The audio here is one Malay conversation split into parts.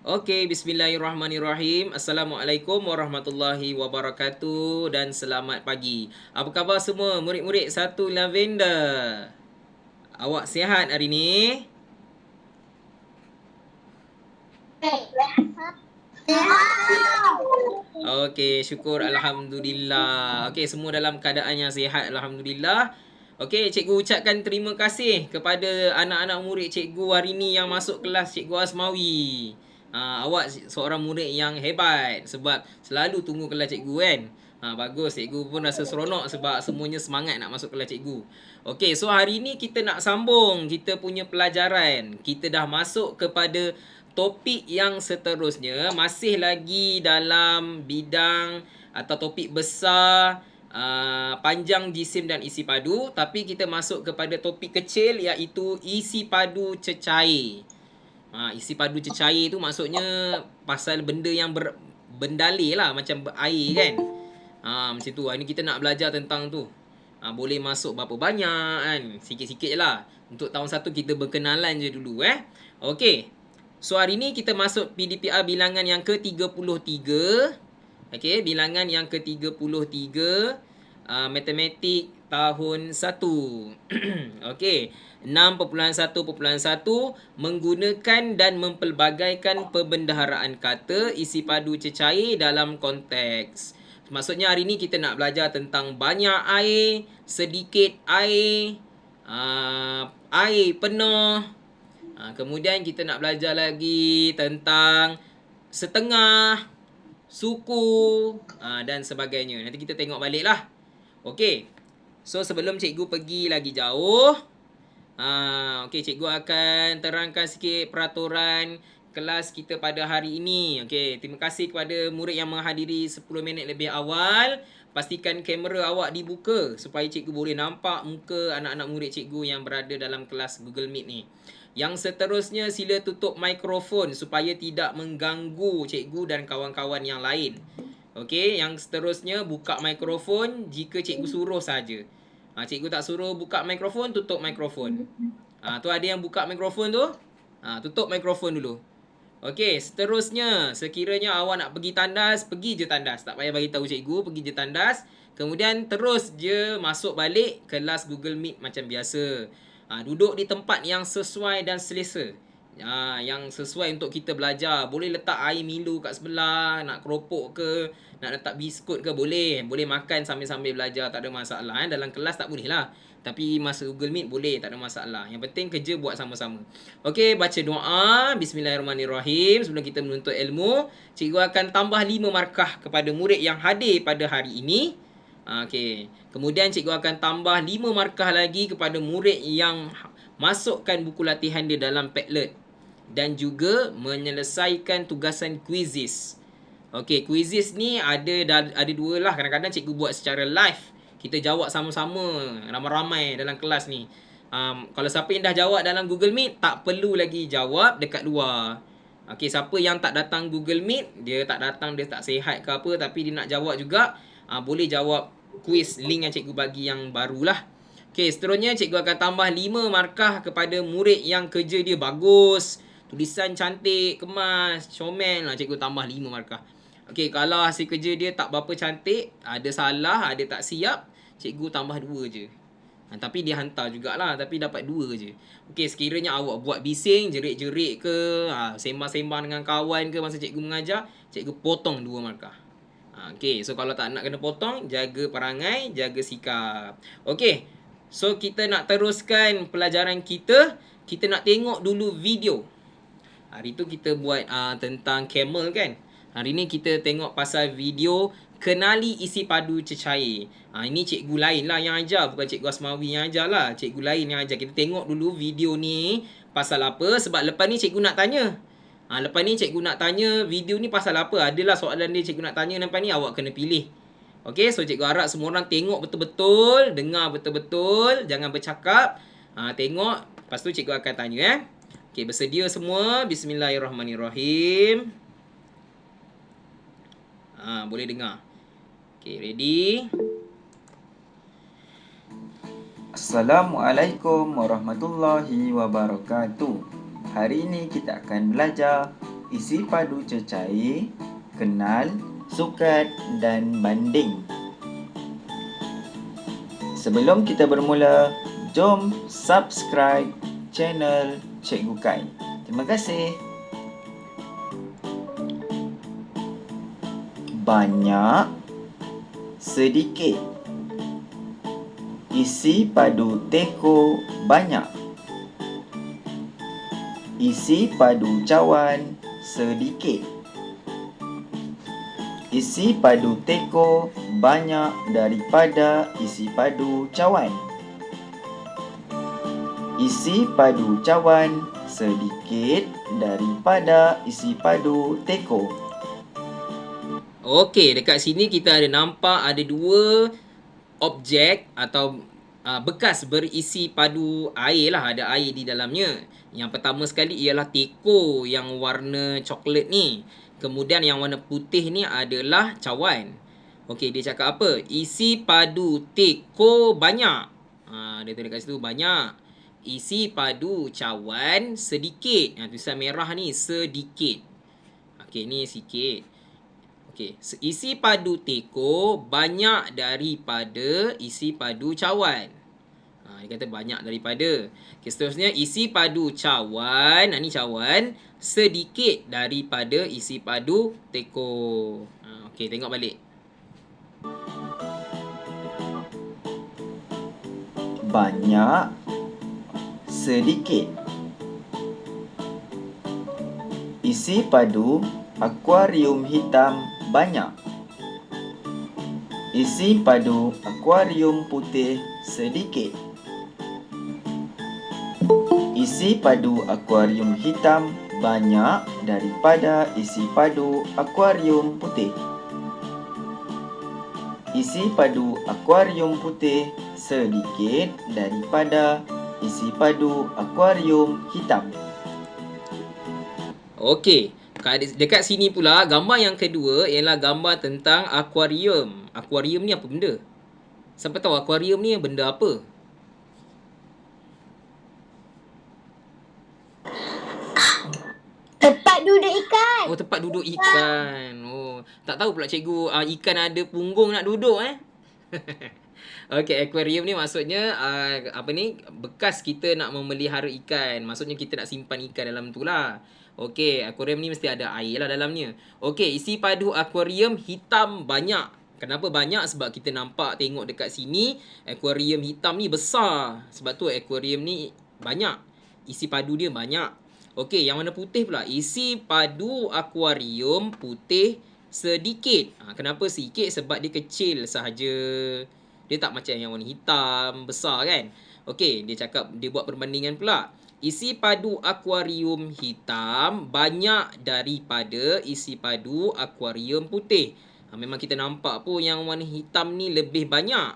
Okey, bismillahirrahmanirrahim. Assalamualaikum warahmatullahi wabarakatuh dan selamat pagi. Apa khabar semua murid-murid satu Lavender? Awak sihat hari ni? Okey, syukur alhamdulillah. Okey, semua dalam keadaan yang sihat alhamdulillah. Okey, cikgu ucapkan terima kasih kepada anak-anak murid cikgu hari ni yang masuk kelas Cikgu Asmawi. Awak seorang murid yang hebat sebab selalu tunggu kelas cikgu kan. Bagus, cikgu pun rasa seronok sebab semuanya semangat nak masuk kelas cikgu. Okey, so hari ni kita nak sambung kita punya pelajaran. Kita dah masuk kepada topik yang seterusnya, masih lagi dalam bidang atau topik besar panjang jisim dan isi padu, tapi kita masuk kepada topik kecil iaitu isi padu cecair. Isi padu cecair tu maksudnya pasal benda yang bendalih lah, macam air kan. Macam tu. Ini kita nak belajar tentang tu. Boleh masuk berapa banyak kan. Sikit-sikit je lah. Untuk tahun 1 kita berkenalan je dulu Okey. So hari ni kita masuk PDPR bilangan yang ke-33. Okey, bilangan yang ke-33 matematik tahun 1. Okey, 6.1.1 menggunakan dan mempelbagaikan perbendaharaan kata isi padu cecair dalam konteks. Maksudnya hari ni kita nak belajar tentang banyak air, sedikit air, air penuh. Kemudian kita nak belajar lagi tentang setengah, suku dan sebagainya. Nanti kita tengok balik lah. Okey. So sebelum cikgu pergi lagi jauh, okey, cikgu akan terangkan sikit peraturan kelas kita pada hari ini. Okey, terima kasih kepada murid yang menghadiri 10 minit lebih awal. Pastikan kamera awak dibuka supaya cikgu boleh nampak muka anak-anak murid cikgu yang berada dalam kelas Google Meet ni. Yang seterusnya sila tutup mikrofon supaya tidak mengganggu cikgu dan kawan-kawan yang lain. Okey, yang seterusnya buka mikrofon jika cikgu suruh saja. Cikgu tak suruh buka mikrofon, tutup mikrofon. Tu ada yang buka mikrofon tu? Tutup mikrofon dulu. Okey, seterusnya sekiranya awak nak pergi tandas, pergi je tandas. Tak payah bagi tahu cikgu, pergi je tandas. Kemudian terus je masuk balik kelas Google Meet macam biasa. Duduk di tempat yang sesuai dan selesa. Yang sesuai untuk kita belajar. Boleh letak air Milo kat sebelah, nak keropok ke, nak letak biskut ke, boleh. Boleh makan sambil-sambil belajar, tak ada masalah. Dalam kelas tak boleh lah. Tapi masa Google Meet boleh, tak ada masalah. Yang penting kerja buat sama-sama. Okey, baca doa. Bismillahirrahmanirrahim. Sebelum kita menuntut ilmu, cikgu akan tambah 5 markah kepada murid yang hadir pada hari ini. Okey. Kemudian cikgu akan tambah 5 markah lagi kepada murid yang masukkan buku latihan dia dalam Padlet dan juga menyelesaikan tugasan quizzes. Okey, quizzes ni ada dua lah. Kadang-kadang cikgu buat secara live. Kita jawab sama-sama ramai-ramai dalam kelas ni. Kalau siapa yang dah jawab dalam Google Meet, tak perlu lagi jawab dekat luar. Okey, siapa yang tak datang Google Meet, dia tak datang, dia tak sihat ke apa, tapi dia nak jawab juga, boleh jawab quiz link yang cikgu bagi yang barulah. Okey, seterusnya cikgu akan tambah 5 markah kepada murid yang kerja dia bagus, tulisan cantik, kemas, comel lah, cikgu tambah 5 markah. Okey, kalau hasil kerja dia tak berapa cantik, ada salah, ada tak siap, cikgu tambah 2 je. Tapi dia hantar jugalah, tapi dapat 2 je. Okey, sekiranya awak buat bising, jerit-jerit ke, sembang-sembang dengan kawan ke masa cikgu mengajar, cikgu potong 2 markah. Okey, so kalau tak nak kena potong, jaga perangai, jaga sikap. Okey, so kita nak teruskan pelajaran kita. Kita nak tengok dulu video. Hari tu kita buat tentang camel kan. Hari ni kita tengok pasal video kenali isi padu cecair. Ini cikgu lain lah yang ajar, bukan cikgu Asmawi yang ajar lah. Cikgu lain yang ajar. Kita tengok dulu video ni pasal apa. Sebab lepas ni cikgu nak tanya. Lepas ni cikgu nak tanya video ni pasal apa. Adalah soalan dia cikgu nak tanya lepas ni, awak kena pilih. Okey, so cikgu harap semua orang tengok betul-betul, dengar betul-betul, jangan bercakap. Tengok, lepas tu cikgu akan tanya Okey, bersedia semua? Bismillahirrahmanirrahim. Boleh dengar. Okey, ready? Assalamualaikum warahmatullahi wabarakatuh. Hari ini kita akan belajar isi padu cecair, kenal, sukat dan banding. Sebelum kita bermula, jom subscribe channel Cikgu Kai. Terima kasih. Banyak, sedikit. Isi padu teko banyak. Isi padu cawan sedikit. Isi padu teko banyak daripada isi padu cawan. Isi padu cawan sedikit daripada isi padu teko. Okey, dekat sini kita ada nampak ada dua objek atau bekas berisi padu air lah, ada air di dalamnya. Yang pertama sekali ialah teko yang warna coklat ni. Kemudian yang warna putih ni adalah cawan. Okey, dia cakap apa? Isi padu teko banyak. Dia tulis kat situ banyak. Isi padu cawan sedikit. Tulisan merah ni sedikit. Okey, ni sikit. Okey, isi padu teko banyak daripada isi padu cawan. Dia kata banyak daripada. Okey, seterusnya isi padu cawan, ni cawan, sedikit daripada isi padu teko. Okey, tengok balik. Banyak, sedikit. Isi padu akuarium hitam banyak. Isi padu akuarium putih sedikit. Isi padu akuarium hitam banyak daripada isi padu akuarium putih. Isi padu akuarium putih sedikit daripada isi padu akuarium hitam. Okey, dekat sini pula gambar yang kedua ialah gambar tentang akuarium. Akuarium ni apa benda? Siapa tahu akuarium ni benda apa? Tempat duduk ikan. Oh, tempat duduk ikan. Oh, tak tahu pula cikgu ikan ada punggung nak duduk Okey, akuarium ni maksudnya bekas kita nak memelihara ikan. Maksudnya kita nak simpan ikan dalam tu lah. Okey, akuarium ni mesti ada air lah dalamnya. Okey, isi padu akuarium hitam banyak. Kenapa banyak? Sebab kita nampak tengok dekat sini akuarium hitam ni besar. Sebab tu akuarium ni banyak. Isi padu dia banyak. Okey, yang warna putih pula. Isi padu akuarium putih sedikit. Kenapa sedikit? Sebab dia kecil sahaja. Dia tak macam yang warna hitam, besar kan? Okey, dia cakap, dia buat perbandingan pula. Isi padu akuarium hitam banyak daripada isi padu akuarium putih. Memang kita nampak pun yang warna hitam ni lebih banyak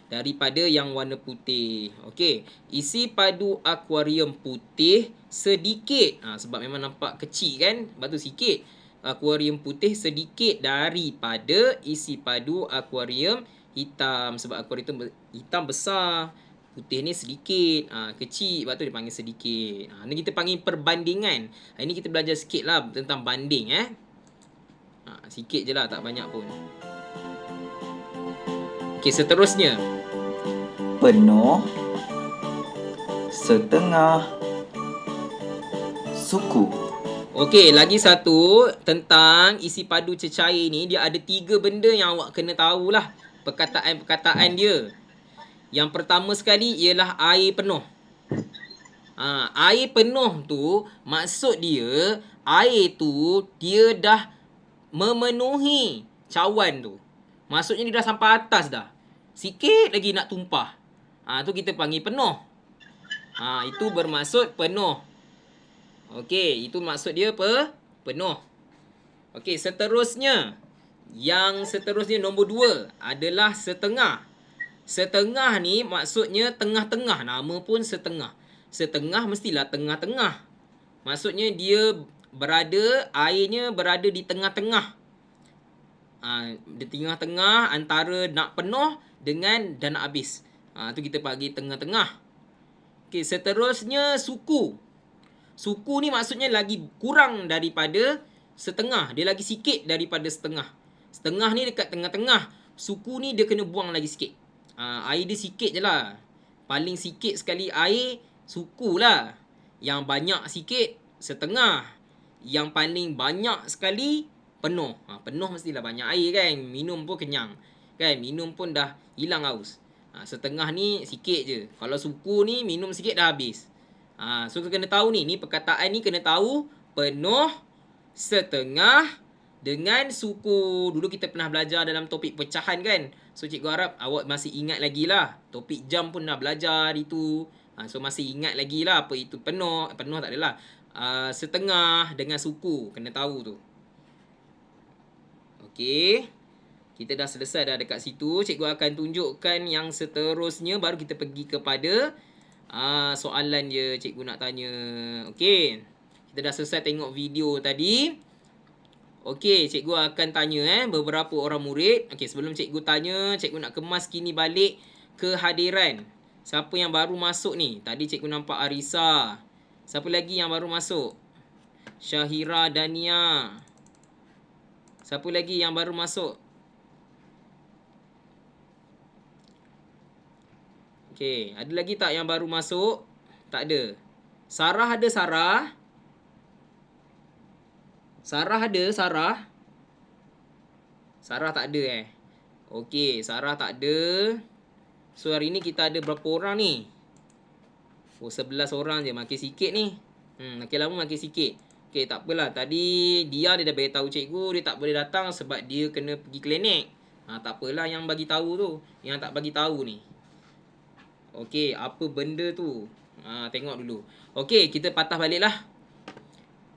daripada yang warna putih. Okey, isi padu akuarium putih sedikit. Sebab memang nampak kecil kan? Sebab tu sikit. Akuarium putih sedikit daripada isi padu akuarium hitam. Sebab akuarium hitam besar, putih ni sedikit, kecil. Sebab tu dia panggil sedikit. Ni kita panggil perbandingan. Ini kita belajar sikit lah tentang banding. Sikit je lah, tak banyak pun. Okey, seterusnya. Penuh, setengah, suku. Okey, lagi satu tentang isi padu cecair ni. Dia ada 3 benda yang awak kena tahulah perkataan-perkataan dia. Yang pertama sekali ialah air penuh. Air penuh tu maksud dia, air tu dia dah memenuhi cawan tu. Maksudnya dia dah sampai atas dah. Sikit lagi nak tumpah. Tu kita panggil penuh. Itu bermaksud penuh. Okey, itu maksud dia penuh. Okey, seterusnya. Yang seterusnya nombor 2 adalah setengah. Setengah ni maksudnya tengah-tengah. Nama pun setengah. Setengah mestilah tengah-tengah. Maksudnya dia airnya berada di tengah-tengah. Di tengah-tengah antara nak penuh dengan dah nak habis. Tu kita panggil tengah-tengah. Okey, seterusnya suku. Suku ni maksudnya lagi kurang daripada setengah. Dia lagi sikit daripada setengah. Setengah ni dekat tengah-tengah. Suku ni dia kena buang lagi sikit. Air dia sikit je lah. Paling sikit sekali air, suku lah. Yang banyak sikit, setengah. Yang paling banyak sekali, penuh. Penuh mestilah banyak air kan. Minum pun kenyang. Kan? Minum pun dah hilang haus. Setengah ni sikit je. Kalau suku ni minum sikit dah habis. So kita kena tahu ni. Ni perkataan ni kena tahu penuh, setengah dengan suku. Dulu kita pernah belajar dalam topik pecahan kan. So cikgu harap awak masih ingat lagi lah. Topik jam pun dah belajar hari tu. So masih ingat lagi lah apa itu penuh. Penuh tak adalah. Setengah dengan suku. Kena tahu tu. Okey. Kita dah selesai dah dekat situ. Cikgu akan tunjukkan yang seterusnya. Baru kita pergi kepada soalan je cikgu nak tanya. Okey. Kita dah selesai tengok video tadi. Okey, cikgu akan tanya beberapa orang murid. Okey, sebelum cikgu tanya, cikgu nak kemas kini balik kehadiran. Siapa yang baru masuk ni? Tadi cikgu nampak Arisa. Siapa lagi yang baru masuk? Syahira Dania. Siapa lagi yang baru masuk? Okey, ada lagi tak yang baru masuk? Tak ada. Sarah ada Sarah? Sarah ada Sarah? Sarah tak ada Okey, Sarah tak ada. So hari ni kita ada berapa orang ni? 11 orang je, makin sikit ni. Makin lama makin sikit. Okey, tak apalah. Tadi dia dah beritahu cikgu dia tak boleh datang sebab dia kena pergi klinik. Tak apalah yang bagi tahu tu. Yang tak bagi tahu ni. Okey, apa benda tu? Tengok dulu. Okey, kita patah balik lah.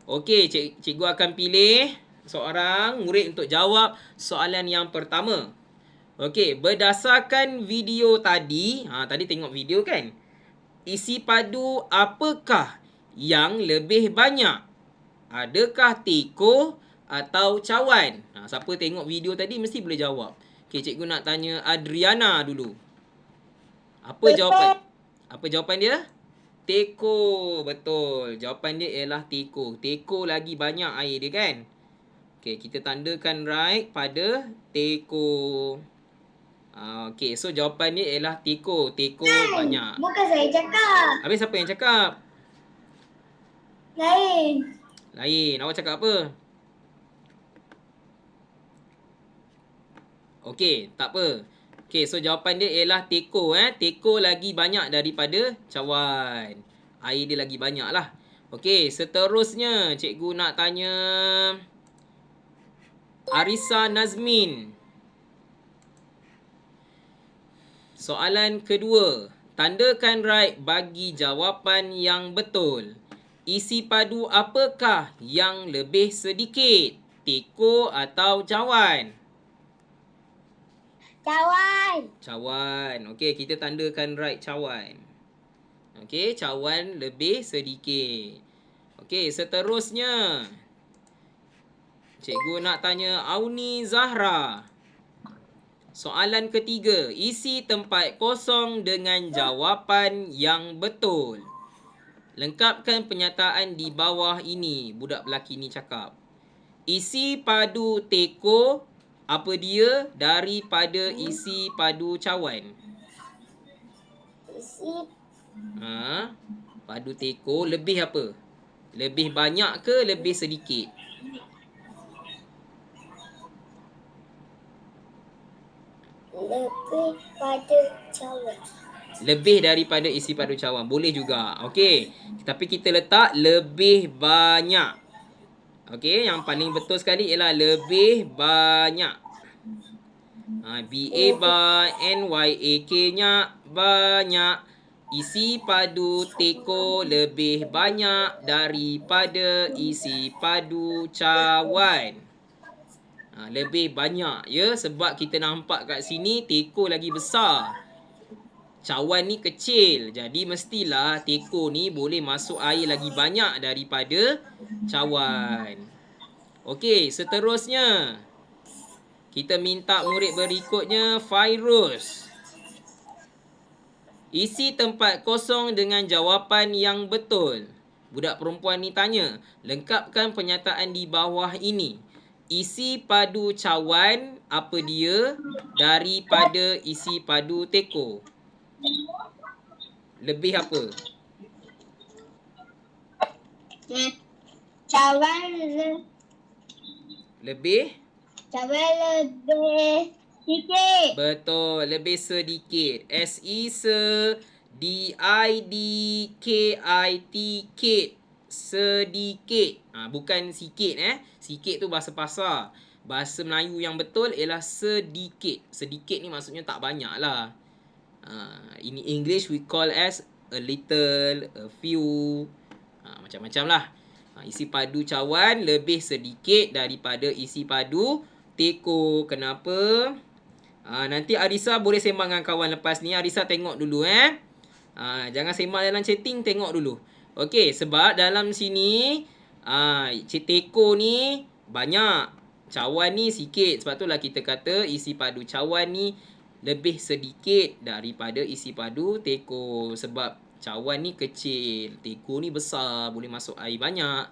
Okey, cikgu akan pilih seorang murid untuk jawab soalan yang pertama. Okey, berdasarkan video tadi, tadi tengok video kan? Isi padu apakah yang lebih banyak? Adakah teko atau cawan? Siapa tengok video tadi mesti boleh jawab. Okey, cikgu nak tanya Adriana dulu. Apa jawapan? Apa jawapan dia? Teko. Betul. Jawapan dia ialah teko. Teko lagi banyak air dia kan? Okey, kita tandakan right pada teko. Okey, so jawapan dia ialah teko. Teko banyak. Bukan saya cakap. Habis siapa yang cakap? Lain. Lain. Awak cakap apa? Okey, tak apa. Okey, so jawapan dia ialah teko. Teko lagi banyak daripada cawan. Air dia lagi banyak lah. Okey, seterusnya cikgu nak tanya Arisa Nazmin. Soalan kedua. Tandakan right bagi jawapan yang betul. Isi padu apakah yang lebih sedikit? Teko atau cawan? Cawan. Cawan. Okey, kita tandakan right cawan. Okey, cawan lebih sedikit. Okey, seterusnya. Cikgu nak tanya Auni Zahra. Soalan ketiga. Isi tempat kosong dengan jawapan yang betul. Lengkapkan pernyataan di bawah ini. Budak lelaki ni cakap. Isi padu teko apa dia daripada isi padu cawan? Isi padu teko lebih apa? Lebih banyak ke lebih sedikit? lebih pada cawan. Lebih daripada isi padu cawan. Boleh juga. Okey. Tapi kita letak lebih banyak. Okey. Yang paling betul sekali ialah lebih banyak. B-A-N-Y-A-K-nya banyak. Isi padu teko lebih banyak daripada isi padu cawan. Lebih banyak ya. Sebab kita nampak kat sini teko lagi besar. Cawan ni kecil. Jadi mestilah teko ni boleh masuk air lagi banyak daripada cawan. Okey, seterusnya. Kita minta murid berikutnya Fairuz. Isi tempat kosong dengan jawapan yang betul. Budak perempuan ni tanya, lengkapkan pernyataan di bawah ini. Isi padu cawan apa dia daripada isi padu teko? Lebih apa? Cawan Lebih? lebih sikit. Betul, lebih sedikit. S-E-S-E-D-I-D-K-I-T-K. Sedikit. Bukan sikit Sikit tu bahasa pasar. Bahasa Melayu yang betul ialah sedikit. Sedikit ni maksudnya tak banyak lah. In English we call as a little, a few. Macam-macam lah. Isi padu cawan lebih sedikit daripada isi padu teko. Kenapa? Nanti Arisa boleh sembang dengan kawan lepas ni. Arisa tengok dulu jangan sembang dalam chatting, tengok dulu. Okey, sebab dalam sini teko ni banyak, cawan ni sikit. Sebab itulah kita kata isi padu cawan ni lebih sedikit daripada isi padu teko. Sebab cawan ni kecil, teko ni besar, boleh masuk air banyak.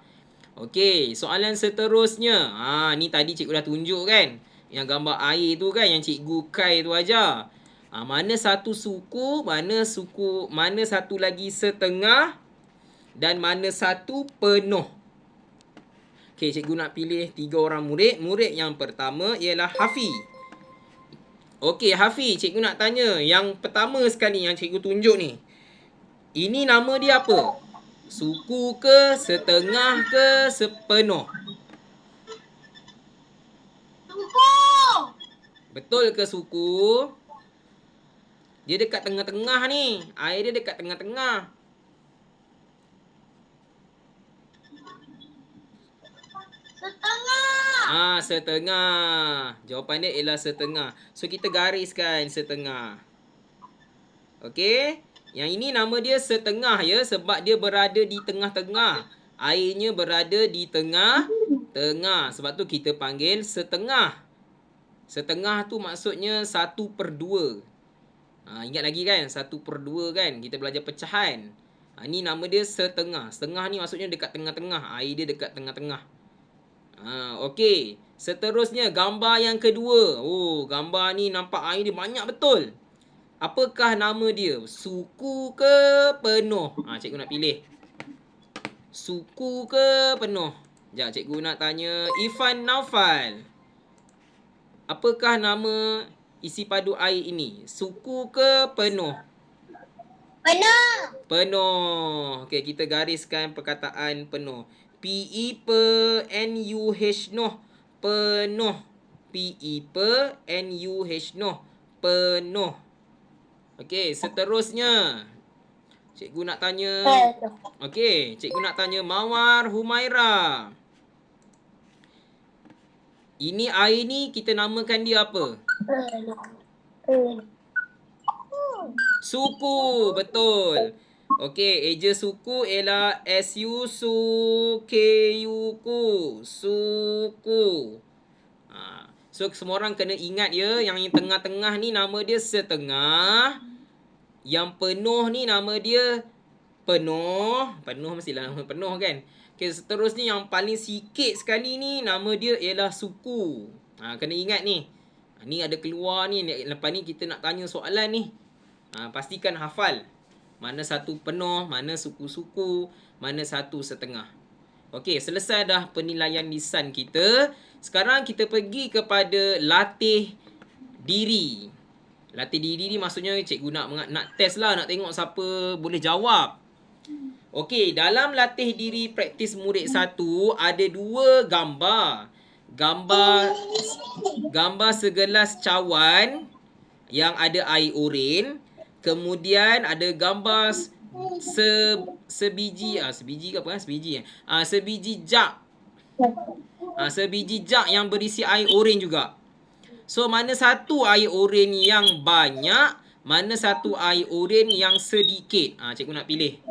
Okey, soalan seterusnya. Ni tadi cikgu dah tunjuk kan. Yang gambar air tu kan, yang cikgu Kai tu ajar. Mana satu suku, mana satu lagi setengah dan mana satu penuh. Okey, cikgu nak pilih 3 orang murid. Murid yang pertama ialah Hafi. Okey, Hafi, cikgu nak tanya yang pertama sekali yang cikgu tunjuk ni. Ini nama dia apa? Suku ke, setengah ke, sepenuh? Suku. Betul ke suku? Dia dekat tengah-tengah ni. Air dia dekat tengah-tengah. Setengah. Setengah. Jawapan dia ialah setengah. So, kita gariskan setengah. Okey? Yang ini nama dia setengah ya. Sebab dia berada di tengah-tengah. Airnya berada di tengah-tengah. Sebab tu kita panggil setengah. Setengah tu maksudnya 1/2. Ingat lagi kan? 1/2 kan? Kita belajar pecahan. Ni nama dia setengah. Setengah ni maksudnya dekat tengah-tengah. Air dia dekat tengah-tengah. Okey. Seterusnya gambar yang kedua. Gambar ni nampak air dia banyak betul. Apakah nama dia? Suku ke penuh? Cikgu nak pilih. Suku ke penuh? Sekejap, cikgu nak tanya Ifan Naufal. Apakah nama isi padu air ini? Suku ke penuh? Penuh. Penuh. Okey, kita gariskan perkataan penuh. P-E-N-U-H noh. Penuh. P-E-N-U-H noh. Penuh. Okey, seterusnya. Cikgu nak tanya. Okey, cikgu nak tanya Mawar Humaira. Ini air ni kita namakan dia apa? Suku, betul. Okey, eja suku ialah S-U-K-U-Ku. Suku. So, semua orang kena ingat ya, yang tengah-tengah ni nama dia setengah. Yang penuh ni nama dia penuh. Penuh mestilah nama penuh kan. Okay, seterusnya yang paling sikit sekali ni nama dia ialah suku. Kena ingat ni. Ni ada keluar ni. Lepas ni kita nak tanya soalan ni. Pastikan hafal. Mana satu penuh, mana suku-suku, mana satu setengah. Okey, selesai dah penilaian lisan kita. Sekarang kita pergi kepada latih diri. Latih diri ni maksudnya cikgu nak test lah, nak tengok siapa boleh jawab. Okey, dalam latih diri praktis murid 1 ada 2 gambar. Gambar segelas cawan yang ada air oren. Kemudian ada gambar sebiji jug. Sebiji jug yang berisi air oren juga. So, mana satu air oren yang banyak, mana satu air oren yang sedikit. Cikgu nak pilih.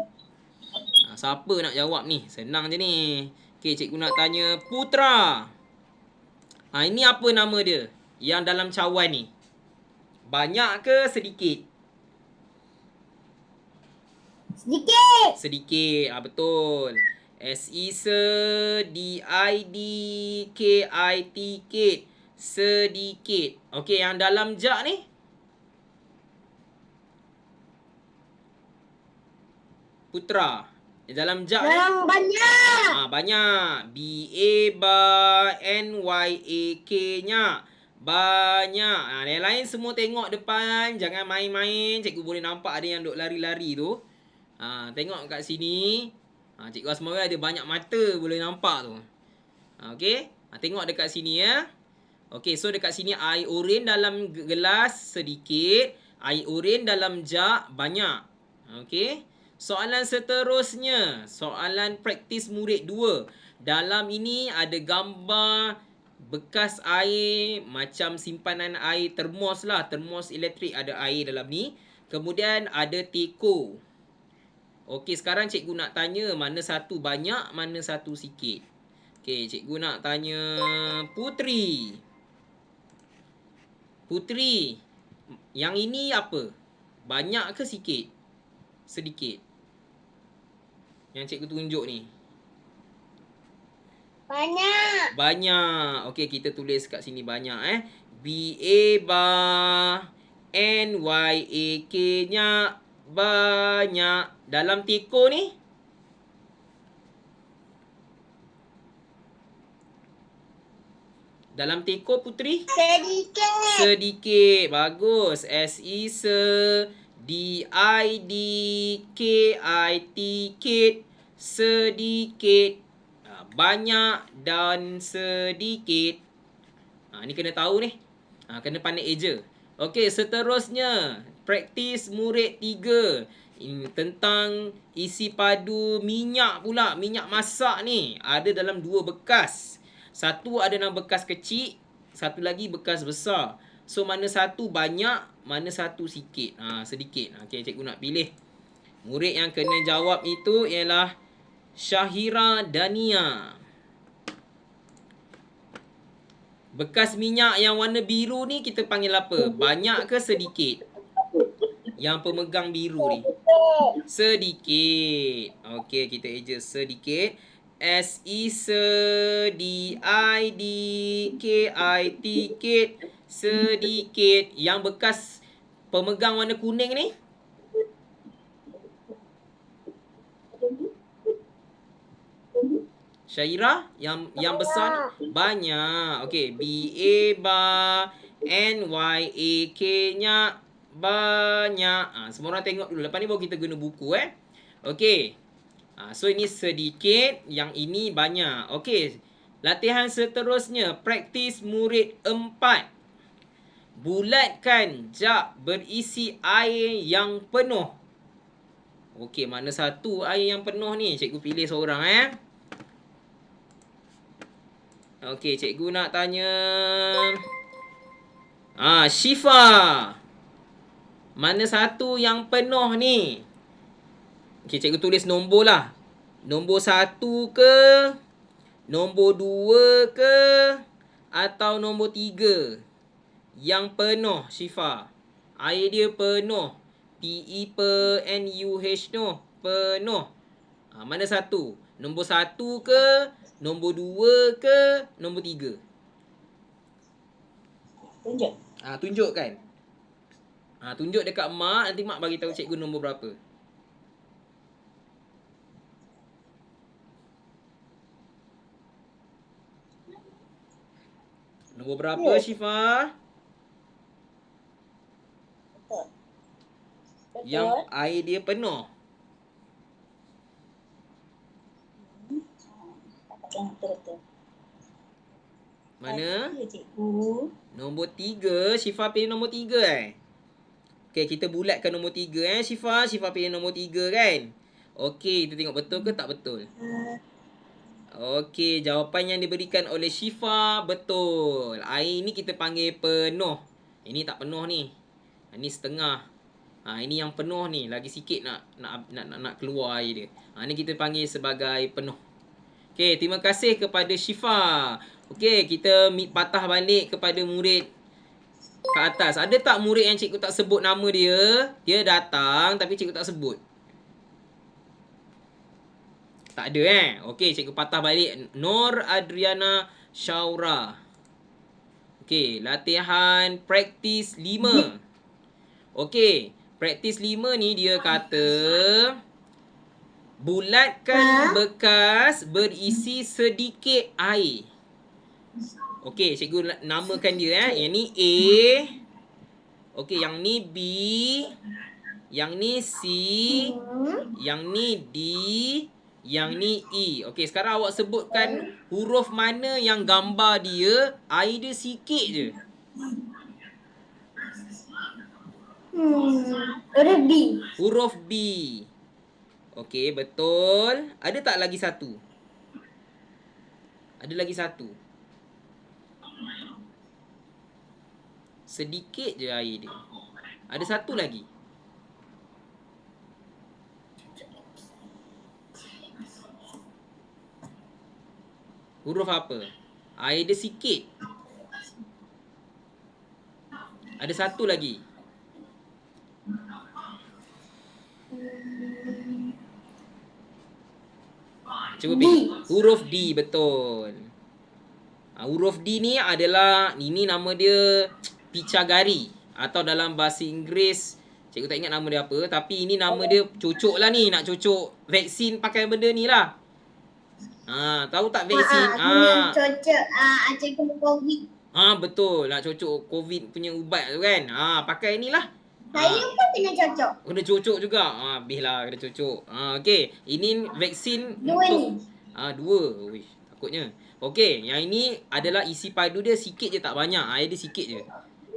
Siapa nak jawab ni? Senang je ni. Okey, cikgu nak tanya Putra. Ini apa nama dia? Yang dalam cawan ni. Banyak ke sedikit? Sedikit. Sedikit. Betul. SE sedikit. Sedikit. Okey, yang dalam jak ni? Putra. Dalam jak ni? Dalam banyak. Banyak. BANYAK-nya. Banyak. Yang lain semua tengok depan. Jangan main-main. Cikgu boleh nampak ada yang duk lari-lari tu. Tengok kat sini. Cikgu Asmawi ada banyak mata boleh nampak tu. Okey. Tengok dekat sini ya. Okey, so dekat sini air oren dalam gelas sedikit. Air oren dalam jak banyak. Okey. Soalan seterusnya. Soalan praktis murid 2. Dalam ini ada gambar bekas air macam simpanan air termos lah. Termos elektrik ada air dalam ni. Kemudian ada teko. Okey, sekarang cikgu nak tanya mana satu banyak, mana satu sikit. Okey, cikgu nak tanya Putri. Putri, yang ini apa? Banyak ke sikit? Sedikit. Yang cikgu tunjuk ni. Banyak. Banyak. Okey, kita tulis kat sini banyak BANYAK-nya banyak. Dalam teko ni? Dalam teko Putri? Sedikit. Sedikit. Bagus. SE sedikit. Sedikit. Banyak dan sedikit. Ni kena tahu ni. Kena pandai eja. Okey, seterusnya. Praktis murid 3. Tentang isi padu minyak pula. Minyak masak ni. Ada dalam 2 bekas. Satu ada dalam bekas kecil. Satu lagi bekas besar. So, mana satu banyak, mana satu sikit. Sedikit. Okey, cikgu nak pilih. Murid yang kena jawab itu ialah Syahira Dania. Bekas minyak yang warna biru ni kita panggil apa? Banyak ke sedikit? Yang pemegang biru ni. Sedikit. Okey, kita eja sedikit. SE sedikit. Sedikit. Yang bekas pemegang warna kuning ni? Syaira, yang besar ni? Banyak. Okey, BANYAK-nya banyak. Semua orang tengok dulu. Lepas ni baru kita guna buku Okey. So ini sedikit, yang ini banyak. Okey. Latihan seterusnya, praktis murid 4. Bulatkan jak berisi air yang penuh. Okey, mana satu air yang penuh ni? Cikgu pilih seorang Okey, cikgu nak tanya Syifa. Mana satu yang penuh ni? Okey, cikgu tulis nombor lah. Nombor 1 ke? Nombor 2 ke? Atau nombor 3? Yang penuh, Syifa. Air dia penuh. PENUH tu. Penuh. Mana satu? Nombor 1 ke? Nombor 2 ke? Nombor 3? Tunjuk. Tunjukkan. Tunjuk dekat mak. Nanti mak bagi tahu cikgu nombor berapa. Nombor berapa, Syifa? Betul. Yang air dia penuh. Betul. Mana? Ya, cikgu. Nombor 3. Syifa pilih nombor 3 Okey, kita bulatkan nombor 3 Syifa. Syifa pilih nombor 3 kan? Okey, kita tengok betul ke tak betul. Okey, jawapan yang diberikan oleh Syifa betul. Air ni kita panggil penuh. Ini tak penuh ni. Ini setengah. Ini yang penuh ni. Lagi sikit nak keluar air dia. Ni kita panggil sebagai penuh. Okey, terima kasih kepada Syifa. Okey, kita patah balik kepada murid kat atas. Ada tak murid yang cikgu tak sebut nama dia? Dia datang tapi cikgu tak sebut. Tak ada Okey, cikgu patah balik. Nur Adriana Syaura. Okey, latihan praktis 5. Okey, praktis 5 ni dia kata bulatkan bekas berisi sedikit air. Okey, cikgu namakan dia Yang ni A. Okey, yang ni B. Yang ni C. Yang ni D. Yang ni E. Okey, sekarang awak sebutkan huruf mana yang gambar dia air dia sikit je. Huruf B. Huruf B. Okey, betul. Ada tak lagi satu? Ada lagi satu. Sedikit je air dia. Ada satu lagi. Huruf apa? Air dia sikit. Ada satu lagi. Cuba pilih. Huruf D, betul. Huruf D ni adalah, ini nama dia Pichagari. Atau dalam bahasa Inggeris, cikgu tak ingat nama dia apa. Tapi ini nama dia cocok lah ni. Nak cocok vaksin pakai benda ni lah. Tahu tak vaksin? Cocok cikgu COVID. Betul. Nak cocok COVID punya ubat tu kan. Pakai ni lah. Saya pun kena cocok. Kena cocok juga. Habis lah kena cocok. Okey. Ini vaksin Dua untuk... ni. Dua. Uish, takutnya. Okey. Yang ini adalah isi padu dia sikit je, tak banyak. Air dia sikit je.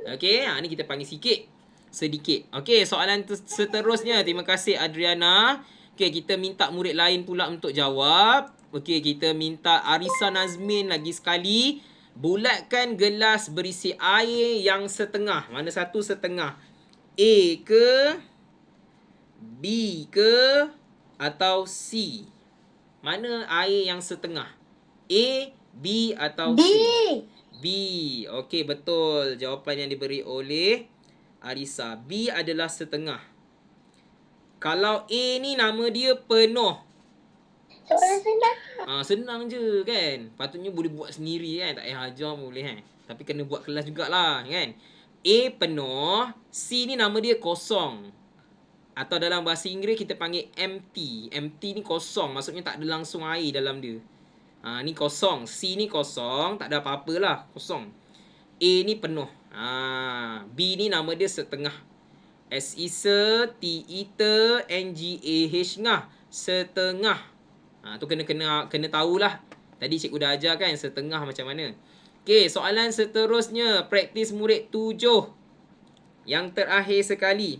Okey. Ni kita panggil sikit. Sedikit. Okey. Soalan seterusnya. Terima kasih Adriana. Okey. Kita minta murid lain pula untuk jawab. Okey. Kita minta Arisa Nazmin lagi sekali. Bulatkan gelas berisi air yang setengah. Mana satu setengah? A ke? B ke? Atau C? Mana air yang setengah? A, B atau B. C? B. Okey, betul. Jawapan yang diberi oleh Arisa. B adalah setengah. Kalau A ni nama dia penuh. Soalan senang. Senang je kan. Patutnya boleh buat sendiri kan. Tak payah ajar pun boleh kan. Tapi kena buat kelas jugalah kan. A penuh. C ni nama dia kosong. Atau dalam bahasa Inggeris kita panggil empty. Empty ni kosong. Maksudnya tak ada langsung air dalam dia. Ni kosong. C ni kosong. Tak ada apa-apa lah. Kosong. A ni penuh. B ni nama dia setengah. S isa, T ita, N G A H ngah. Setengah. Tu kena tahulah. Tadi cikgu dah ajar kan setengah macam mana. Okey, soalan seterusnya. Praktis murid 7. Yang terakhir sekali.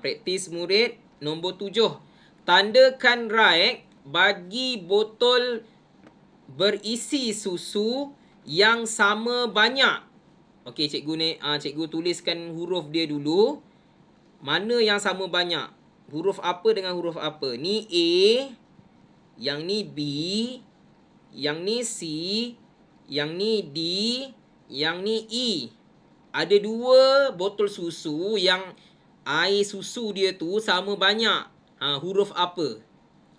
Praktis murid nombor 7. Tandakan right bagi botol berisi susu yang sama banyak. Okey, cikgu tuliskan huruf dia dulu. Mana yang sama banyak? Huruf apa dengan huruf apa? Ni A, yang ni B, yang ni C, yang ni D, yang ni E. Ada dua botol susu yang air susu dia tu sama banyak. Huruf apa?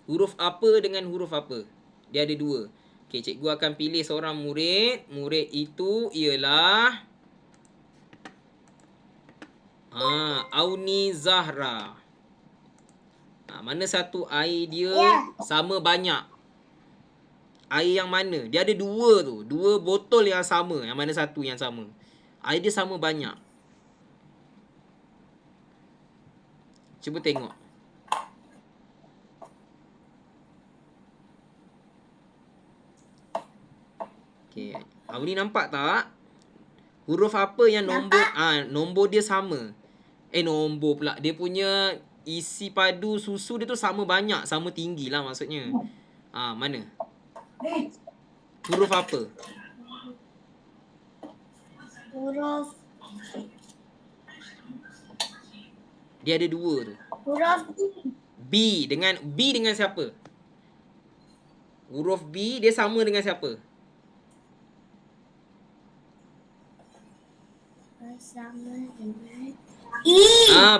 Huruf apa dengan huruf apa? Dia ada dua. Okey, cikgu akan pilih seorang murid. Murid itu ialah Auni Zahra. Mana satu air dia sama banyak? Air yang mana? Dia ada dua tu. Dua botol yang sama. Yang mana satu yang sama? Air dia sama banyak. Cuba tengok. Okey. Auni nampak tak? Huruf apa yang nombor nombor dia sama? Nombor pula. Dia punya isi padu susu dia tu sama banyak, sama tinggi lah maksudnya. Mana? Huruf apa? Huruf. Dia ada dua tu. Huruf B dengan siapa? Huruf B dia sama dengan siapa? sama dengan E.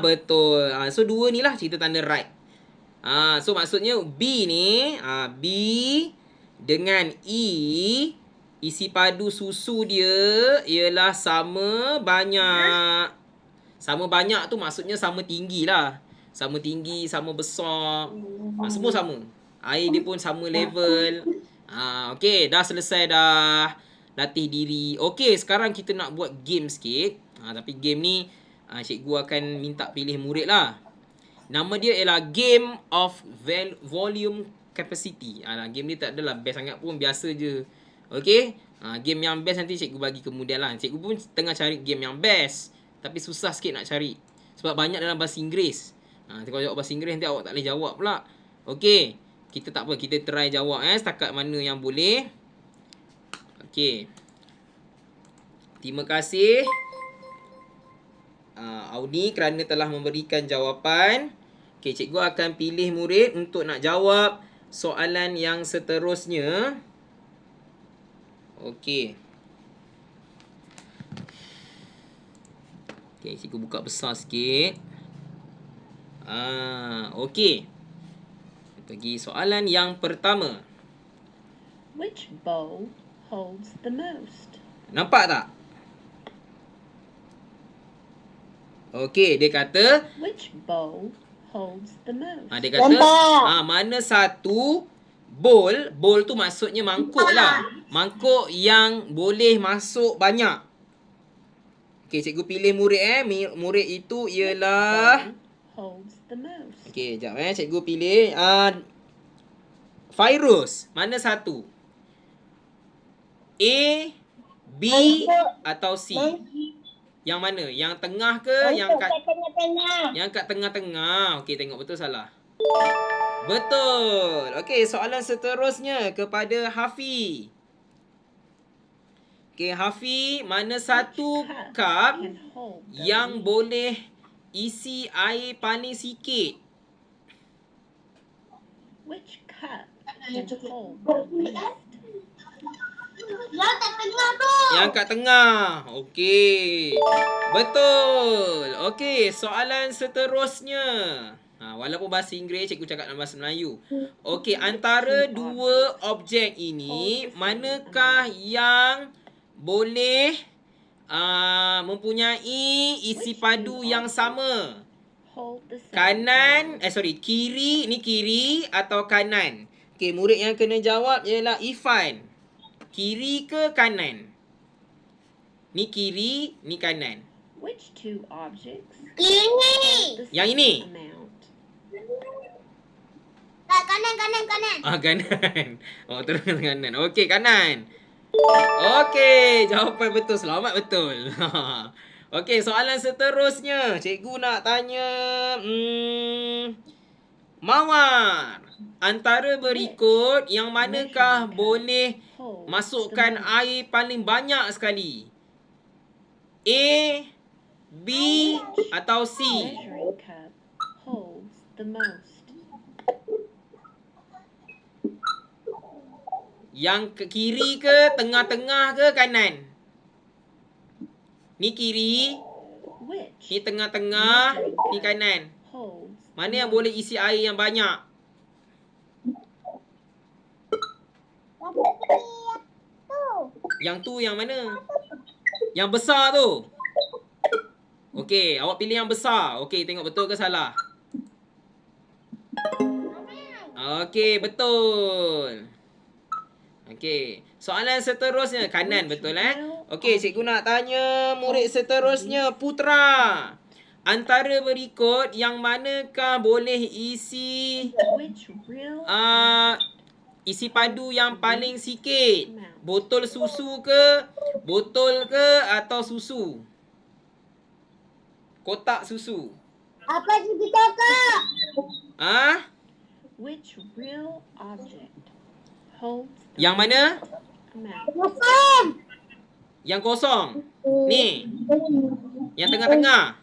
Betul. So dua ni lah kita tanda right. So maksudnya B ni, B dengan E, isi padu susu dia ialah sama banyak. Sama banyak tu maksudnya sama tinggi lah. Sama tinggi, sama besar. Semua sama. Air dia pun sama level. Okey, dah selesai dah latih diri. Okey, sekarang kita nak buat game sikit. Tapi game ni cikgu akan minta pilih murid lah. Nama dia ialah Game of Volume Capacity. Game ni tak adalah best sangat pun, biasa je. Okey? Game yang best nanti cikgu bagi kemudian lah. Cikgu pun tengah cari game yang best. Tapi susah sikit nak cari. Sebab banyak dalam bahasa Inggeris. Kalau jawab bahasa Inggeris nanti awak tak boleh jawab pula. Okey. Kita tak apa. Kita try jawab setakat mana yang boleh. Okey. Terima kasih Audi kerana telah memberikan jawapan. Okey, cikgu akan pilih murid untuk nak jawab soalan yang seterusnya. Okey. Okey, cikgu buka besar sikit. Okey. Pergi soalan yang pertama. Which bowl holds the most? Nampak tak? Okey, dia kata Which bowl holds the most? dia kata mana satu bowl tu maksudnya mangkuk lah. Mangkuk yang boleh masuk banyak. Okey, cikgu pilih murid murid itu ialah Holds the most. okey, jap cikgu pilih Fairuz. Mana satu? A, B atau C? Yang mana? Yang tengah ke? Yang kat tengah-tengah. Yang kat tengah-tengah. Okey, tengok betul salah. Betul. Okey, soalan seterusnya kepada Hafi. Okey, Hafi, mana satu cup Can hold the yang boleh isi air paling sikit? Which cup can hold the least? Yang tak tengah tu. Yang kat tengah. Okey. Betul. Okey, soalan seterusnya. Walaupun bahasa Inggeris, cikgu cakap dalam bahasa Melayu. Okey, antara dua objek ini, manakah yang boleh mempunyai isi padu yang sama? Hold the same Kanan, amount. kiri, ni kiri atau kanan? Okey, murid yang kena jawab ialah Ifan. Kiri ke kanan? Ni kiri, ni kanan. Which two objects Ini. hold the Yang same ini? amount? Tak, kanan. Kanan. Terus kanan. Okey, kanan. Okey, jawapan betul. Selamat betul. Okey, soalan seterusnya. Cikgu nak tanya Mawar. Antara berikut yang manakah boleh Hold masukkan the most. air paling banyak sekali? A, B atau C? Measuring cup holds the most. Yang ke kiri ke, tengah-tengah ke, kanan? Ni kiri, Which ni tengah-tengah, ni kanan. holds Mana yang boleh isi air yang banyak? Yang tu yang mana? Yang besar tu. Okey, awak pilih yang besar. Okey, tengok betul ke salah? Okey, betul. Okey, soalan seterusnya kanan betul Okey, cikgu nak tanya murid seterusnya Putra. Antara berikut yang manakah boleh isi which real isi padu yang paling sikit? Botol susu ke? Botol ke atau susu? Kotak susu. Apa juga kakak? which real object holds the Yang mana? amount? Kosong. Yang kosong. Ni. Yang tengah-tengah.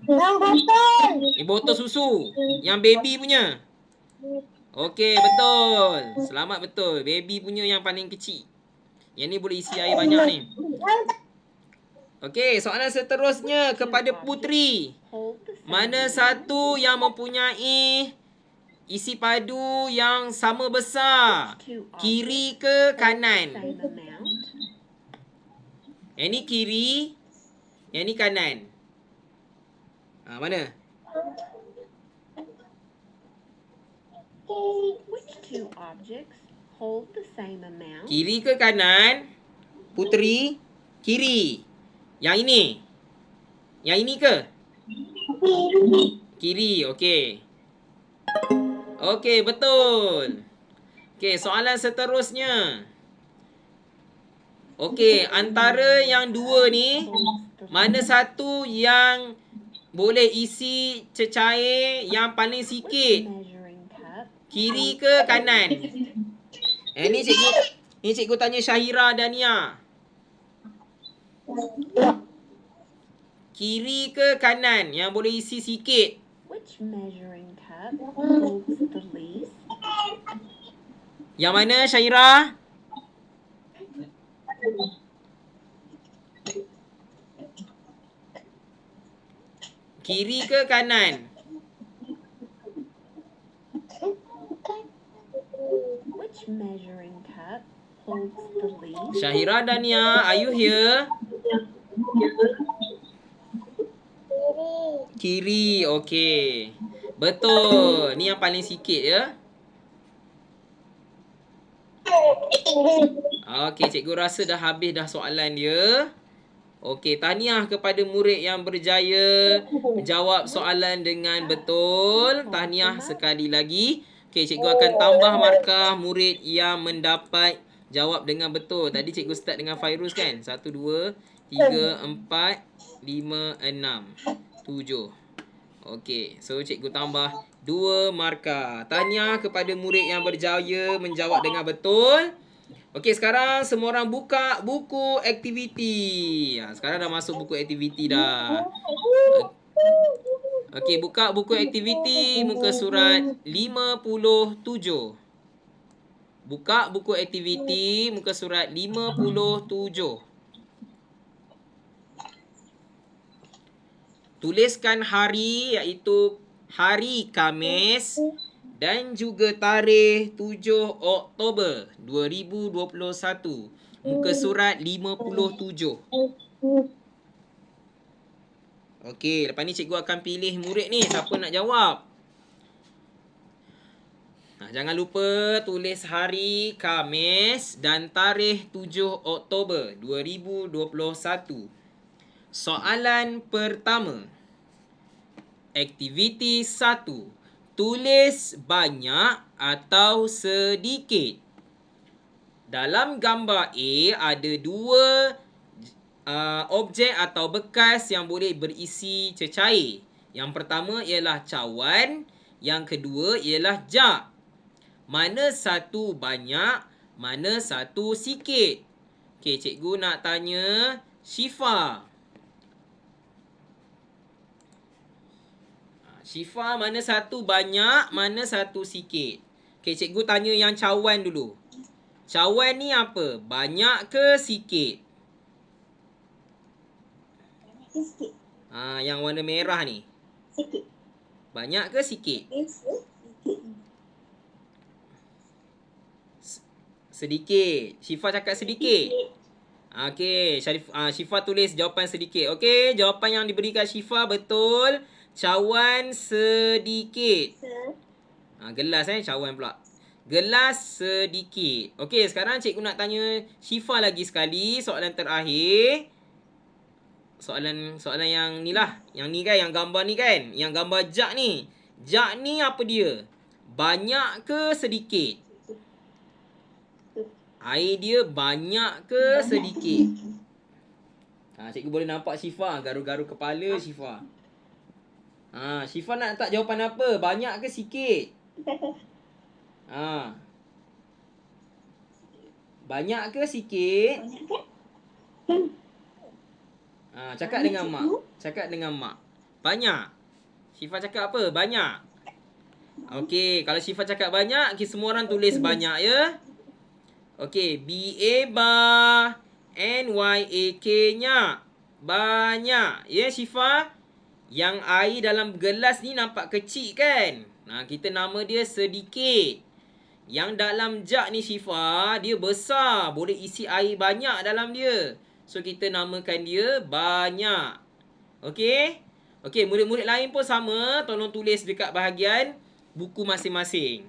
Yang botol. Ni botol susu. Yang baby punya. Okey, betul. Selamat betul. Baby punya yang paling kecil. Yang ni boleh isi air banyak ni. Okey, soalan seterusnya kepada Putri. Hold the same Mana amount. satu yang mempunyai isi padu yang sama besar? Which two Kiri objects ke hold the kanan? same amount? Yang ni kiri, yang ni kanan. Mana? Which two objects hold the same amount? Kiri ke kanan? Putri, kiri. Yang ini. Yang ini ke? Kiri, okey. Okey, betul. Okey, soalan seterusnya. Okey, antara yang dua ni, mana satu yang boleh isi cecair yang paling Which sikit? measuring cup? Kiri ke kanan? Ni cikgu tanya Syahira Dania. Kiri ke kanan yang boleh isi sikit? Which measuring cup holds the least? Yang mana Syahira? Kiri ke kanan? Which measuring cup holds the least? Syahira Dania, are you here? Kiri, okey. Betul. Ni yang paling sikit ya. Okey, cikgu rasa dah habis dah soalan dia. Okey, tahniah kepada murid yang berjaya menjawab soalan dengan betul. Tahniah sekali lagi. Okey, cikgu akan tambah markah murid yang mendapat jawab dengan betul. Tadi cikgu start dengan Fairuz kan? 1, 2, 3, 4, 5, 6, 7. Okey, so cikgu tambah 2 markah. Tahniah kepada murid yang berjaya menjawab dengan betul. Okey, sekarang semua orang buka buku aktiviti. Sekarang dah masuk buku aktiviti dah. Okey, buka buku aktiviti muka surat 57. Buka buku aktiviti muka surat 57. Tuliskan hari iaitu hari Khamis dan juga tarikh 7 Oktober 2021. Muka surat 57. Okey, lepas ni cikgu akan pilih murid ni siapa nak jawab. Jangan lupa tulis hari Khamis dan tarikh 7 Oktober 2021. Soalan pertama. Aktiviti 1. Tulis banyak atau sedikit. Dalam gambar A ada 2 objek atau bekas yang boleh berisi cecair. Yang pertama ialah cawan, yang kedua ialah jak. Mana satu banyak, mana satu sikit? Okey, cikgu nak tanya Syifa. Syifa, mana satu banyak, mana satu sikit? Okey, cikgu tanya yang cawan dulu. Cawan ni apa? Banyak ke sikit? Sikit. Yang warna merah ni. Sikit. Banyak ke sikit? Sikit. Sedikit. Syifa cakap sedikit. Okey, Syifa tulis jawapan sedikit. Okey, jawapan yang diberikan Syifa betul. Cawan sedikit. Gelas cawan pula. Gelas sedikit. Okey, sekarang cikgu nak tanya Syifa lagi sekali. Soalan terakhir. Soalan yang ni lah. Yang ni kan, yang gambar ni kan. Yang gambar jak ni. Jak ni apa dia? Banyak ke sedikit? Air dia banyak ke sedikit? Cikgu boleh nampak Syifa. Garu-garu kepala Syifa. Syifa nak letak jawapan apa? Banyak ke sikit? Banyak ke sikit? Banyak ke? Cakap dengan mak. Cakap dengan mak. Banyak. Syifa cakap apa? Banyak. Okey, kalau Syifa cakap banyak, semua orang tulis banyak ya. Okey, B-A bar, N-Y-A-K-nya. banyak. Ya, Syifa? Yang air dalam gelas ni nampak kecil kan? Nah, kita nama dia sedikit. Yang dalam jug ni, Syifa, dia besar. Boleh isi air banyak dalam dia. So, kita namakan dia banyak. Okey? Okey, murid-murid lain pun sama. Tolong tulis dekat bahagian buku masing-masing.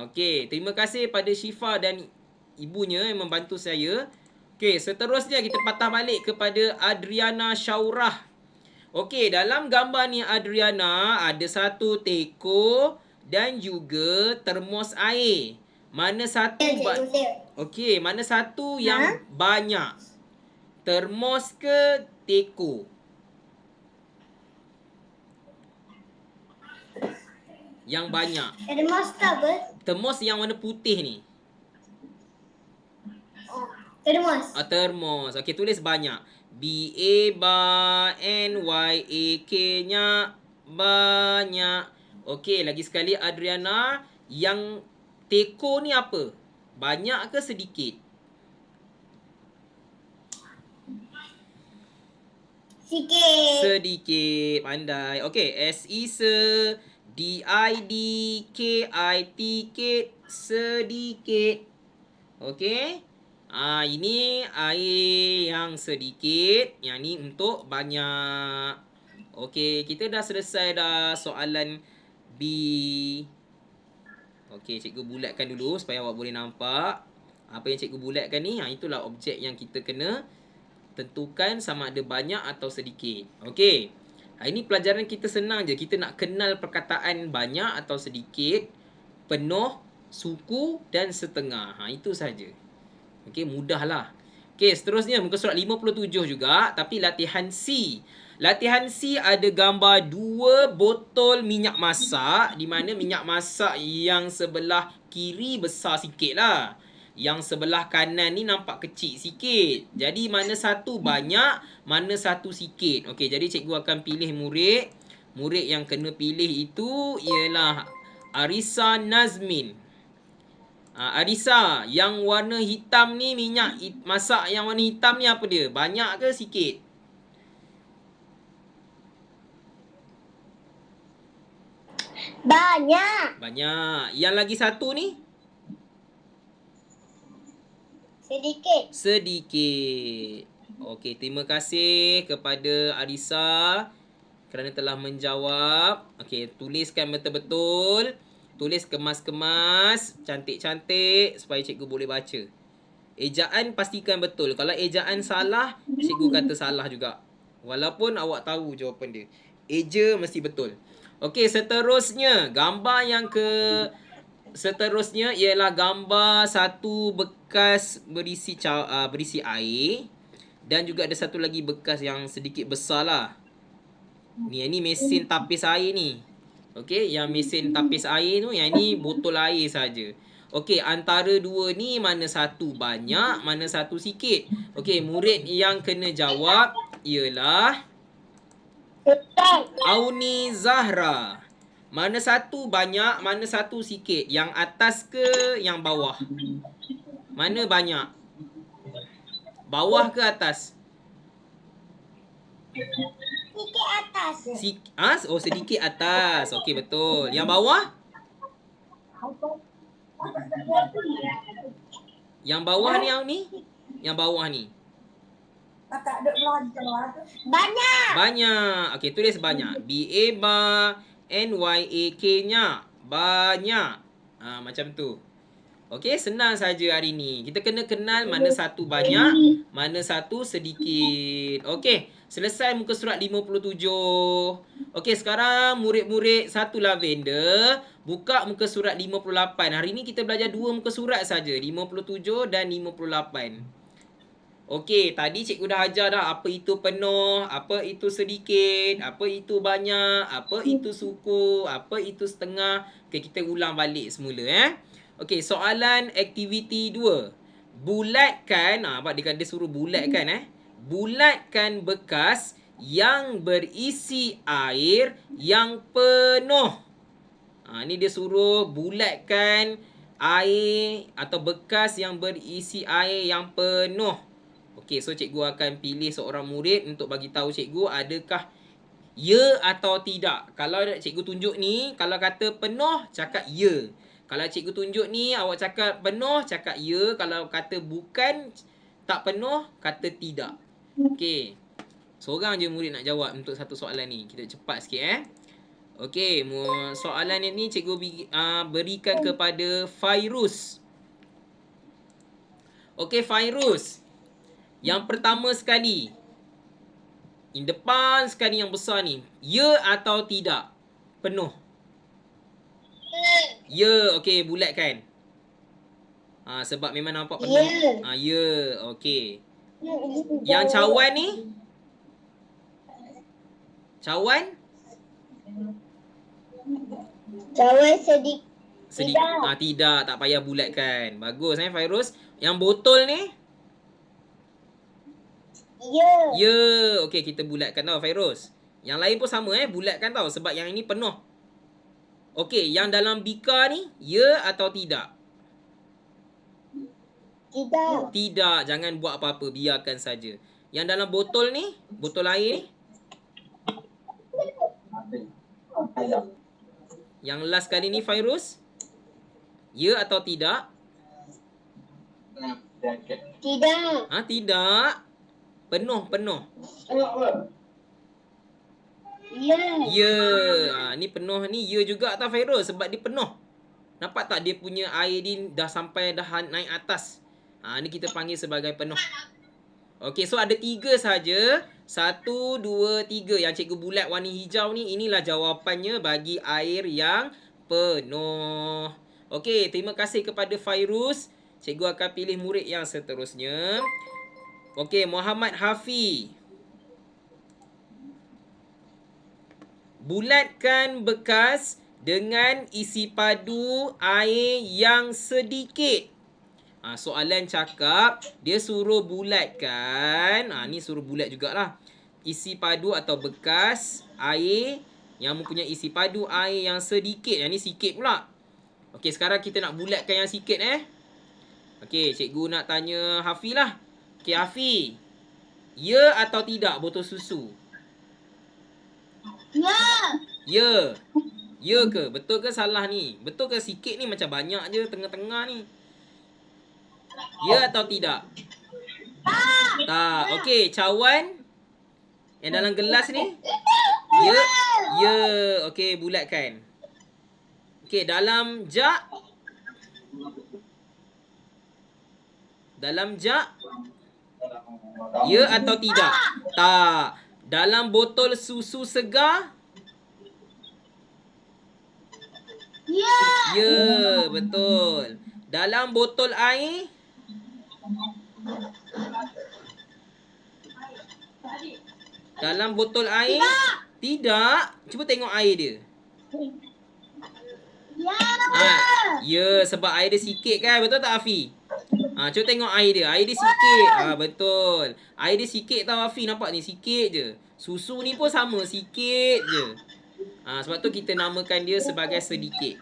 Okey, terima kasih pada Syifa dan ibunya yang membantu saya. Okey, seterusnya kita patah balik kepada Adriana Syaurah. Okey, dalam gambar ni Adriana ada satu teko dan juga termos air. Mana satu Okey, mana satu yang banyak? Termos ke teko? Yang banyak. Termos ke apa? Termos yang warna putih ni. Termos. Termos. Okey, tulis banyak. B-A-N-Y-A-K-nya banyak. Okey, lagi sekali Adriana, yang teko ni apa? Banyak ke sedikit? Sikit. Sedikit. Pandai. Okey, S-E se, D-I-D-K-I-T sedikit. Okey. Ini air yang sedikit. Yang ni untuk banyak. Okey, kita dah selesai dah soalan B. Okey, cikgu bulatkan dulu supaya awak boleh nampak. Apa yang cikgu bulatkan ni, itulah objek yang kita kena tentukan sama ada banyak atau sedikit. Okey. Hari ni pelajaran kita senang je. Kita nak kenal perkataan banyak atau sedikit, penuh, suku dan setengah. Itu saja. Okey, mudahlah. Okey, seterusnya muka surat 57 juga, tapi latihan C. Latihan C ada gambar 2 botol minyak masak, di mana minyak masak yang sebelah kiri besar sikit lah. Yang sebelah kanan ni nampak kecil sikit. Jadi mana satu banyak, mana satu sikit. Okey, jadi cikgu akan pilih murid. Murid yang kena pilih itu ialah Arisa Nazmin. Arisa, yang warna hitam ni, minyak masak yang warna hitam ni apa dia? Banyak ke sikit? Banyak. Banyak. Yang lagi satu ni? Sedikit. Sedikit. Okey, terima kasih kepada Arisa kerana telah menjawab. Okey, tuliskan betul-betul. Tulis kemas-kemas, cantik-cantik supaya cikgu boleh baca. Ejaan pastikan betul. Kalau ejaan salah, cikgu kata salah juga. Walaupun awak tahu jawapan dia. Eja mesti betul. Okey, seterusnya. Gambar yang seterusnya ialah gambar satu bekas berisi air. Dan juga ada satu lagi bekas yang sedikit besar lah. Ni mesin tapis air ni. Okey, yang mesin tapis air tu, yang ni botol air saja. Okey, antara dua ni mana satu banyak, mana satu sikit? Okey, murid yang kena jawab ialah Auni Zahra. Mana satu banyak, mana satu sikit? Yang atas ke yang bawah? Mana banyak? Bawah ke atas? Sikit atas. Sedikit atas. Okey, betul. Yang bawah? Yang bawah ni, Yang bawah ni. Banyak. Banyak. Okey, tulis banyak. B-A-N-Y-A-K-nya. Banyak. Macam tu. Okey, senang saja hari ni. Kita kena kenal mana satu banyak, mana satu sedikit. Okey, selesai muka surat 57. Okey, sekarang murid-murid satu lavender buka muka surat 58. Hari ni kita belajar 2 muka surat saja, 57 dan 58. Okey, tadi cikgu dah ajar dah apa itu penuh, apa itu sedikit, apa itu banyak, apa itu suku, apa itu setengah. Okey, kita ulang balik semula Okey, soalan aktiviti 2. Bulatkan, dia suruh bulatkan Bulatkan bekas yang berisi air yang penuh. Ni dia suruh bulatkan air atau bekas yang berisi air yang penuh. Okey, so cikgu akan pilih seorang murid untuk bagi tahu cikgu adakah ya atau tidak. Kalau cikgu tunjuk ni, kalau kata penuh, cakap ya. Kalau cikgu tunjuk ni, awak cakap penuh, cakap ya. Kalau kata bukan, tak penuh, kata tidak. Okey. Seorang je murid nak jawab untuk satu soalan ni. Kita cepat sikit Okey, soalan ni cikgu berikan kepada Fairuz. Okey, Fairuz. Yang pertama sekali, in depan sekali yang besar ni, ya atau tidak? Penuh. Ya, okey, bulatkan. Sebab memang nampak penuh. Ya, okey. Yang cawan ni? Cawan? Cawan sedikit. Sedikit. Tidak, tak payah bulatkan. Bagus Fairuz. Yang botol ni? Ya. Ya, okey, kita bulatkan tau Fairuz. Yang lain pun sama bulatkan tau sebab yang ini penuh. Okey, yang dalam bika ni, ya atau tidak? Tidak. Tidak, jangan buat apa-apa, biarkan saja. Yang dalam botol ni, botol air ni? Yang last kali ni Fairuz? Ya atau tidak? Tidak. Tidak. Penuh. Ya. Ya. Ni penuh ni ya juga tau Fairuz sebab dia penuh. Nampak tak dia punya air ni dah sampai dah naik atas. Ni kita panggil sebagai penuh. Okey, so ada 3 saja. 1, 2, 3. Yang cikgu bulat warna hijau ni, inilah jawapannya bagi air yang penuh. Okey, terima kasih kepada Fairuz. Cikgu akan pilih murid yang seterusnya. Okey, Muhammad Hafi. Bulatkan bekas dengan isi padu air yang sedikit. Soalan cakap, dia suruh bulatkan. Ni suruh bulat jugalah. Isi padu atau bekas air yang mempunyai isi padu air yang sedikit. Yang ni sikit pula. Okey, sekarang kita nak bulatkan yang sikit Okey, cikgu nak tanya Hafi lah. Okey, Hafi. Ya atau tidak botol susu? Ya. Ya. Ya ke? Betul ke salah ni? Betul ke sikit ni macam banyak je tengah-tengah ni? Ya atau tidak? Tak. Okey, cawan yang dalam gelas ni? Ya. Ya. Okey, bulatkan. Okey, dalam jug? Dalam jug? Ya atau tidak? Tak. Dalam botol susu segar? Ya. Ya, betul. Dalam botol air? Dalam botol air? Tidak. Cuba tengok air dia. Ya. Ya, sebab air dia sikit kan? Betul tak Afi? Cuba tengok air dia. Air dia sikit. Betul. Air dia sikit tau Afi. Nampak ni? Sikit je. Susu ni pun sama. Sikit je. Sebab tu kita namakan dia sebagai sedikit.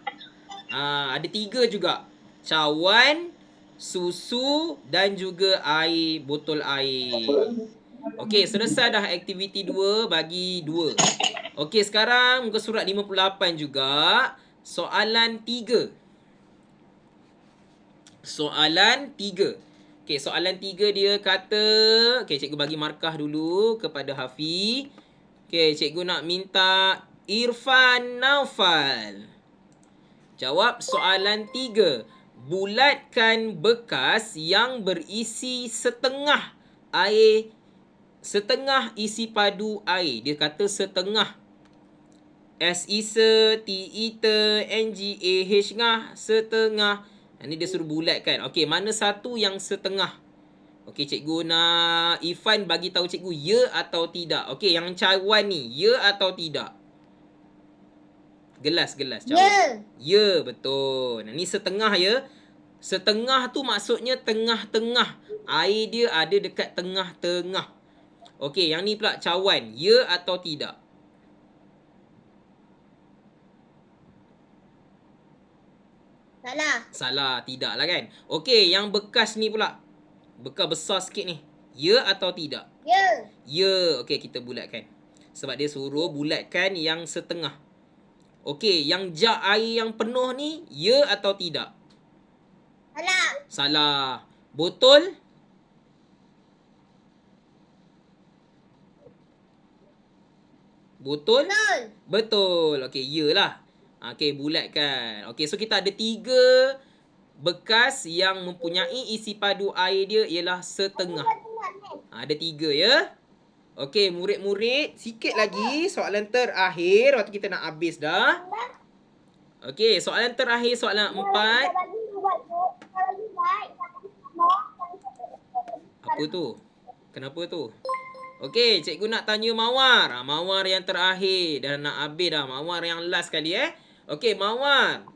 Ada 3 juga. Cawan, susu dan juga air, botol air. Okey, selesai dah aktiviti 2 bagi 2. Okey, sekarang muka surat 58 juga. Soalan 3. Soalan 3. Okey, soalan 3 dia kata, okey, cikgu bagi markah dulu kepada Hafi. Okey, cikgu nak minta Irfan Naufal. Jawab soalan 3. Bulatkan bekas yang berisi setengah air, setengah isi padu air. Dia kata setengah. S isa, T ita, N G A H ngah, setengah. Ini dia suruh bulatkan. Okey, mana satu yang setengah? Okey, cikgu nak Irfan bagi tahu cikgu ya atau tidak. Okey, yang cawan ni ya atau tidak? Gelas cawan. Ya. Ya, betul. Ni setengah ya. Setengah tu maksudnya tengah-tengah. Air dia ada dekat tengah-tengah. Okey, yang ni pula cawan. Ya atau tidak? Salah. Salah, tidak lah kan. Okey, yang bekas ni pula. Bekas besar sikit ni. Ya atau tidak? Ya. Ya. Okey, kita bulatkan. Sebab dia suruh bulatkan yang setengah. Okey, yang jak air yang penuh ni, ya atau tidak? Salah. Salah. Botol? Botol? Betul. Betul. Okey, ya lah. Okey, bulatkan. Okey, so kita ada 3 bekas yang mempunyai isi padu air dia ialah setengah. Ada 3 ya. Okey, murid-murid, sikit lagi soalan terakhir waktu kita nak habis dah. Okey, soalan terakhir, soalan 4. Apa tu? Kenapa tu? Okey, cikgu nak tanya Mawar. Mawar yang terakhir. Dah nak habis dah. Mawar yang last kali Okey, Mawar.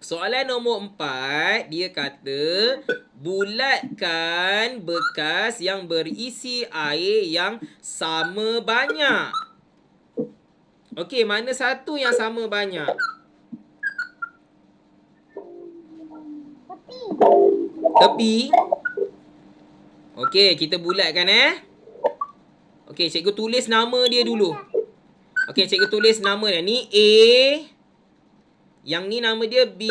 Soalan nombor 4, dia kata bulatkan bekas yang berisi air yang sama banyak. Okey, mana satu yang sama banyak? Tepi. Okey, kita bulatkan Okey, cikgu tulis nama dia dulu. Okey, cikgu tulis nama dia. Ni A. Yang ni nama dia B.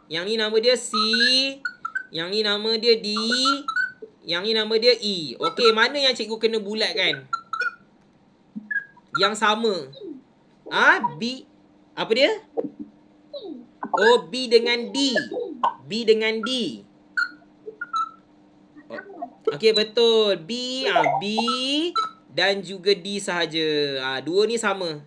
Yang ni nama dia C. Yang ni nama dia D. Yang ni nama dia E. Okey, mana yang cikgu kena bulatkan? Yang sama. B. Apa dia? Oh, B dengan D. B dengan D. Okey, betul. B dan juga D sahaja. Dua ni sama.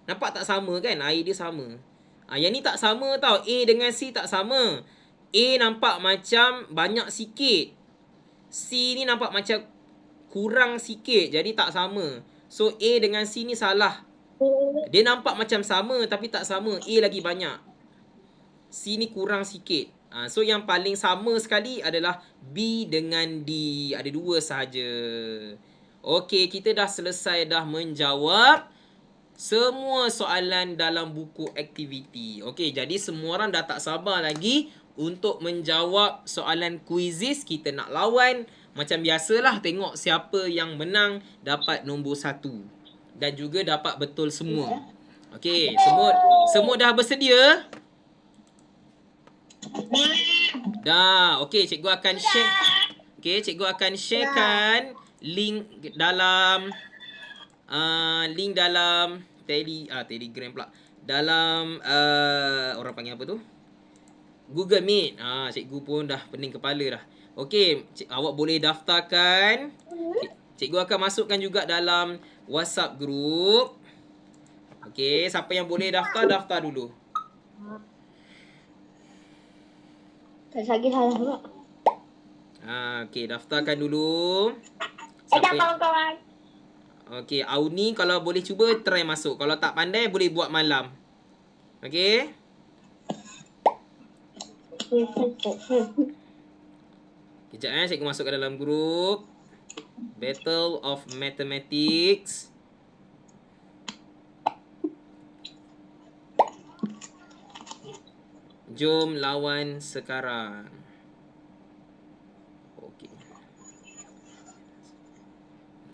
Nampak tak sama kan? Air dia sama. Yang ni tak sama tau. A dengan C tak sama. A nampak macam banyak sikit. C ni nampak macam kurang sikit. Jadi tak sama. So, A dengan C ni salah. Dia nampak macam sama tapi tak sama. A lagi banyak. C ni kurang sikit. So, yang paling sama sekali adalah B dengan D. Ada 2 sahaja. Okey, kita dah selesai dah menjawab semua soalan dalam buku aktiviti. Okey, jadi semua orang dah tak sabar lagi untuk menjawab soalan kuizis. Kita nak lawan. Macam biasalah, tengok siapa yang menang dapat nombor 1. Dan juga dapat betul semua. Okey, semua dah bersedia? Dah. Okey, cikgu akan share. Okey, cikgu akan sharekan link dalam Telegram pula. Dalam orang panggil apa tu? Google Meet. Cikgu pun dah pening kepala dah. Okey, awak boleh daftarkan. Cikgu akan masukkan juga dalam WhatsApp group. Okey, siapa yang boleh daftar dulu. Tak lagi salah pula. Okey, daftarkan dulu. Dah kawan-kawan. Okey, Auni kalau boleh cuba try masuk. Kalau tak pandai boleh buat malam. Okey? Kejap cikgu masuk ke dalam grup. Battle of Mathematics. Jom lawan sekarang.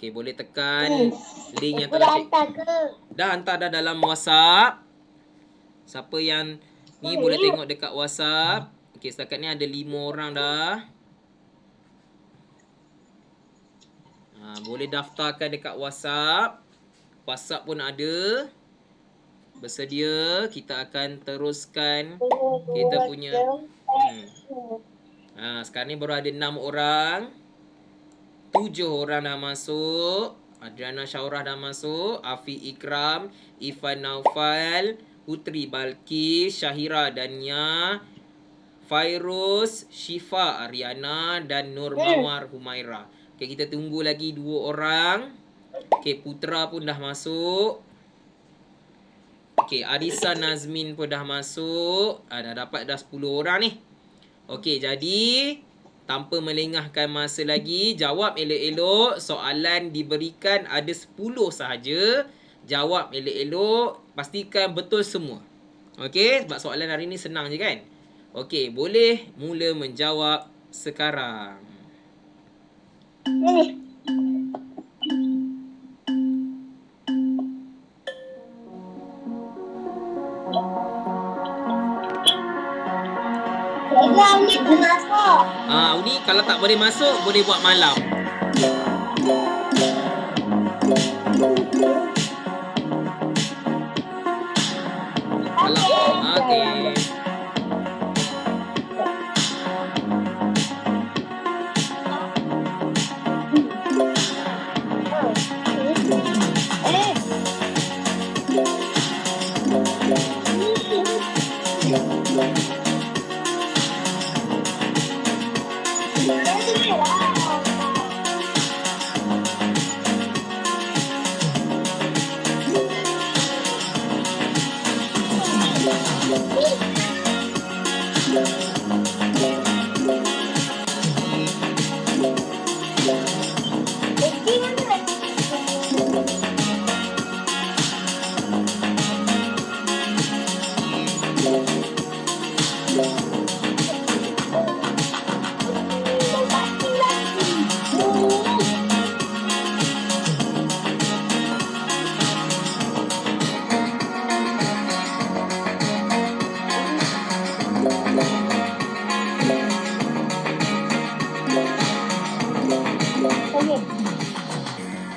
Okey, boleh tekan link yang telah dah hantar dah dalam WhatsApp. Siapa yang ni boleh tengok dekat WhatsApp. Okey, setakat ni ada 5 orang dah. Boleh daftarkan dekat WhatsApp. WhatsApp pun ada. Bersedia, kita akan teruskan kita punya. Sekarang ni baru ada 6 orang. 7 orang dah masuk. Adriana Syaurah dah masuk. Afi Ikram, Ifan Naufal, Putri Balkis, Syahira Dania, Fairuz, Syifa Ariana dan Nur Mawar Humaira. Okay, kita tunggu lagi 2 orang. Okay, Putra pun dah masuk. Okay, Arisa Nazmin pun dah masuk. Dah dapat dah 10 orang ni. Okay, jadi tanpa melengahkan masa lagi, jawab elok-elok. Soalan diberikan ada 10 sahaja. Jawab elok-elok. Pastikan betul semua. Okey, sebab soalan hari ni senang je kan? Okey, boleh mula menjawab sekarang. Ini. Pegang ni tak masuk. Uni kalau tak boleh masuk, boleh buat malam. Kalau okey.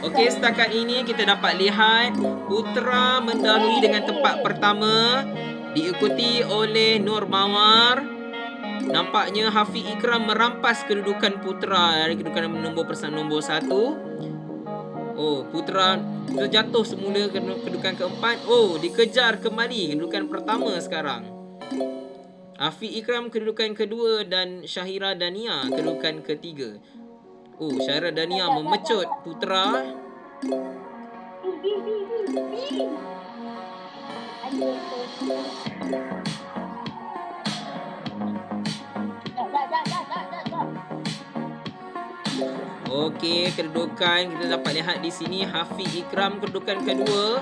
Okey, setakat ini kita dapat lihat Putra mendahului dengan tempat pertama, diikuti oleh Nur Mawar. Nampaknya Hafiz Ikram merampas kedudukan Putra dari kedudukan nombor 1. Oh, Putra terjatuh semula ke kedudukan keempat. Oh, dikejar kembali kedudukan pertama sekarang. Hafiz Ikram kedudukan kedua dan Syahira Dania kedudukan ketiga. Oh, Syahira Dania memecut Putra. Okey, kedudukan kita dapat lihat di sini Hafiz Ikram kedudukan kedua.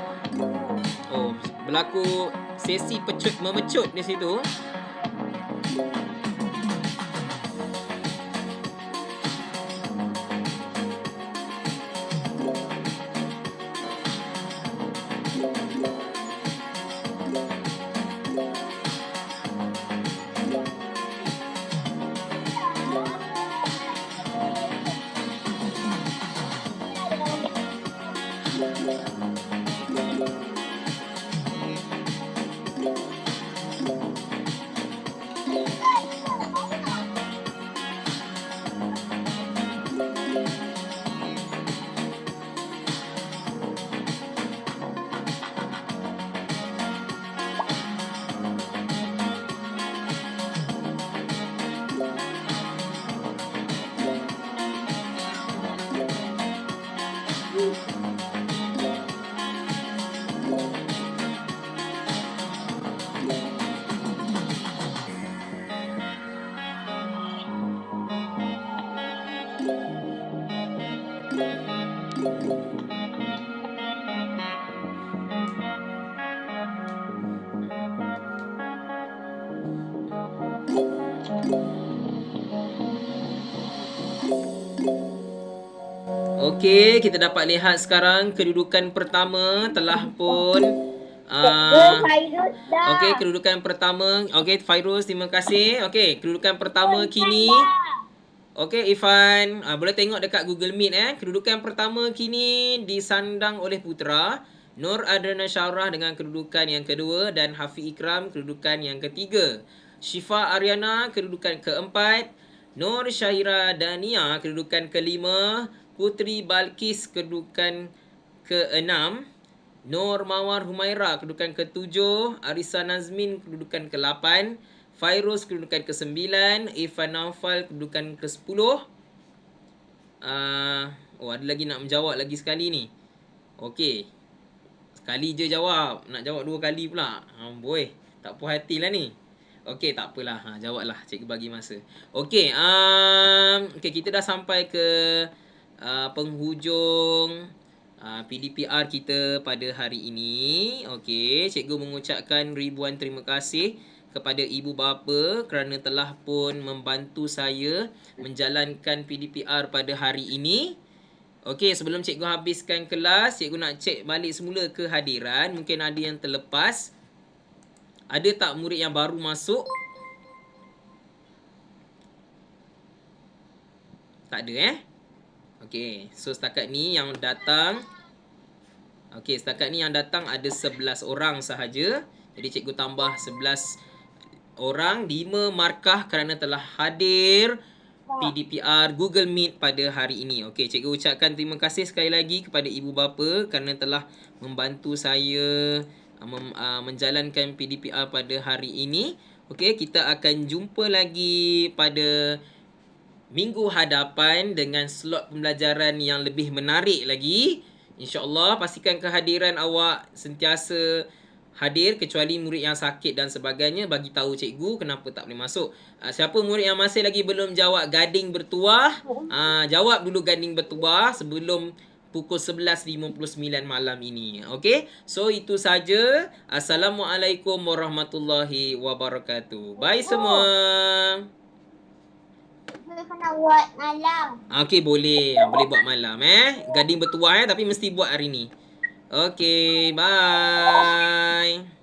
Oh, berlaku sesi memecut di situ. Okey, kita dapat lihat sekarang kedudukan pertama telah pun okey, kedudukan pertama. Okey, Fairuz, terima kasih. Okey, kedudukan pertama kini. Okey, Ifan, boleh tengok dekat Google Meet Kedudukan pertama kini disandang oleh Putra. Nur Adrena Syarah dengan kedudukan yang kedua dan Hafiz Ikram kedudukan yang ketiga. Syifa Ariana kedudukan keempat. Nur Syahira Dania kedudukan kelima. Putri Balkis kedudukan ke-6. Nur Mawar Humaira kedudukan ke-7. Arisa Nazmin kedudukan ke-8. Fairuz kedudukan ke-9. Ifan Naufal kedudukan ke-10. Ada lagi nak menjawab lagi sekali ni. Okey. Sekali je jawab. Nak jawab 2 kali pula. Boy, tak puas hati lah ni. Okey, tak apalah. Jawablah. Cikgu bagi masa. Okey. Okey, kita dah sampai ke penghujung PDPR kita pada hari ini. Okey, cikgu mengucapkan ribuan terima kasih kepada ibu bapa kerana telah pun membantu saya menjalankan PDPR pada hari ini. Okey, sebelum cikgu habiskan kelas, cikgu nak cek balik semula kehadiran. Mungkin ada yang terlepas. Ada tak murid yang baru masuk? Tak ada Okey, so setakat ni yang datang. Okey, setakat ni yang datang ada 11 orang sahaja. Jadi cikgu tambah 11 orang, 5 markah kerana telah hadir PDPR Google Meet pada hari ini. Okey, cikgu ucapkan terima kasih sekali lagi kepada ibu bapa kerana telah membantu saya menjalankan PDPR pada hari ini. Okey, kita akan jumpa lagi pada minggu hadapan dengan slot pembelajaran yang lebih menarik lagi. InsyaAllah pastikan kehadiran awak sentiasa hadir kecuali murid yang sakit dan sebagainya. Bagi tahu cikgu kenapa tak boleh masuk. Siapa murid yang masih lagi belum jawab gading bertuah, jawab dulu gading bertuah sebelum pukul 11.59 malam ini. Okey? So itu saja. Assalamualaikum warahmatullahi wabarakatuh. Bye semua. Kena buat malam. Okey, boleh. Boleh buat malam Gading bertuah tapi mesti buat hari ni. Okey, bye.